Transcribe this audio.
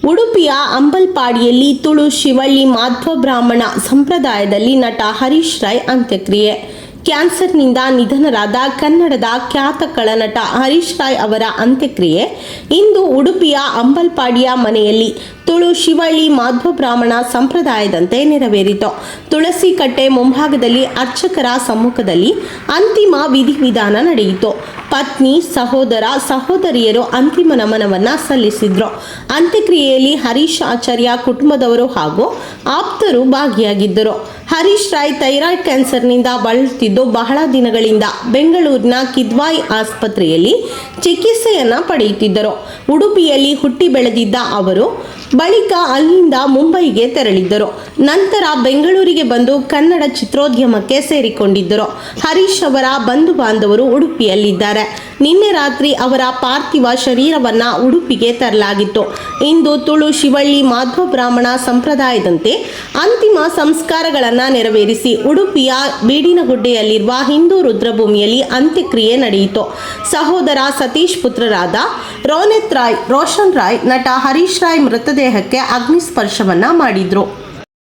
ಉಡುಪಿಯ ಅಂಬಲ್ಪಾಡಿಯಲ್ಲಿ ತುಳು ಶಿವಳ್ಳಿ ಮಾಧ್ವ ಬ್ರಾಹ್ಮಣ ಸಂಪ್ರದಾಯದಲ್ಲಿ ನಟ ಹರೀಶ್ ರೈ ಅಂತ್ಯಕ್ರಿಯೆ. ಕ್ಯಾನ್ಸರ್ನಿಂದ ನಿಧನರಾದ ಕನ್ನಡದ ಖ್ಯಾತ ಖಳನಟ ಹರೀಶ್ ರಾಯ್ ಅವರ ಅಂತ್ಯಕ್ರಿಯೆ ಇಂದು ಉಡುಪಿಯ ಅಂಬಲ್ಪಾಡಿಯ ಮನೆಯಲ್ಲಿ ತುಳು ಶಿವಳ್ಳಿ ಮಾಧ್ವ ಬ್ರಾಹ್ಮಣ ಸಂಪ್ರದಾಯದಂತೆ ನೆರವೇರಿತು. ತುಳಸಿ ಕಟ್ಟೆ ಮುಂಭಾಗದಲ್ಲಿ ಅರ್ಚಕರ ಸಮ್ಮುಖದಲ್ಲಿ ಅಂತಿಮ ವಿಧಿವಿಧಾನ ನಡೆಯಿತು. ಪತ್ನಿ, ಸಹೋದರ, ಸಹೋದರಿಯರು ಅಂತಿಮ ನಮನವನ್ನ ಸಲ್ಲಿಸಿದ್ರು. ಅಂತ್ಯಕ್ರಿಯೆಯಲ್ಲಿ ಹರೀಶ್ ಆಚಾರ್ಯ ಕುಟುಂಬದವರು ಹಾಗೂ ಆಪ್ತರು ಭಾಗಿಯಾಗಿದ್ದರು. ಹರೀಶ್ ರಾಯ್ ಥೈರಾಯ್ಡ್ ಕ್ಯಾನ್ಸರ್ನಿಂದ ಬಳಲುತ್ತಿದ್ದು ಬಹಳ ದಿನಗಳಿಂದ ಬೆಂಗಳೂರಿನ ಕಿದ್ವಾಯಿ ಆಸ್ಪತ್ರೆಯಲ್ಲಿ ಚಿಕಿತ್ಸೆಯನ್ನ ಪಡೆಯುತ್ತಿದ್ದರು. ಉಡುಪಿಯಲ್ಲಿ ಹುಟ್ಟಿ ಬೆಳೆದಿದ್ದ ಅವರು ಬಳಿಕ ಅಲ್ಲಿಂದ ಮುಂಬೈಗೆ ತೆರಳಿದ್ದರು. ನಂತರ ಬೆಂಗಳೂರಿಗೆ ಬಂದು ಕನ್ನಡ ಚಿತ್ರೋದ್ಯಮಕ್ಕೆ ಸೇರಿಕೊಂಡಿದ್ದರು. ಹರೀಶ್ ಅವರ ಬಂಧು ಬಾಂಧವರು ಉಡುಪಿಯಲ್ಲಿದ್ದಾರೆ. ನಿನ್ನೆ ರಾತ್ರಿ ಅವರ ಪಾರ್ಥಿವ ಶರೀರವನ್ನ ಉಡುಪಿಗೆ ತರಲಾಗಿತ್ತು. ಇಂದು ತುಳು ಶಿವಳ್ಳಿ ಮಾಧ್ವ ಬ್ರಾಹ್ಮಣ ಸಂಪ್ರದಾಯದಂತೆ ಅಂತಿಮ ಸಂಸ್ಕಾರಗಳನ್ನು ನೆರವೇರಿಸಿ ಉಡುಪಿಯ ಬೀಡಿನಗುಡ್ಡೆಯಲ್ಲಿರುವ ಹಿಂದೂ ರುದ್ರಭೂಮಿಯಲ್ಲಿ ಅಂತ್ಯಕ್ರಿಯೆ ನಡೆಯಿತು. ಸಹೋದರ ಸತೀಶ್ ಪುತ್ರರಾದ ರೋನೆತ್ ರಾಯ್, ರೋಷನ್ ರಾಯ್, ನಟ ಹರೀಶ್ ರಾಯ್ ಮೃತದೇಹಕ್ಕೆ ಅಗ್ನಿಸ್ಪರ್ಶವನ್ನ ಮಾಡಿದ್ರು.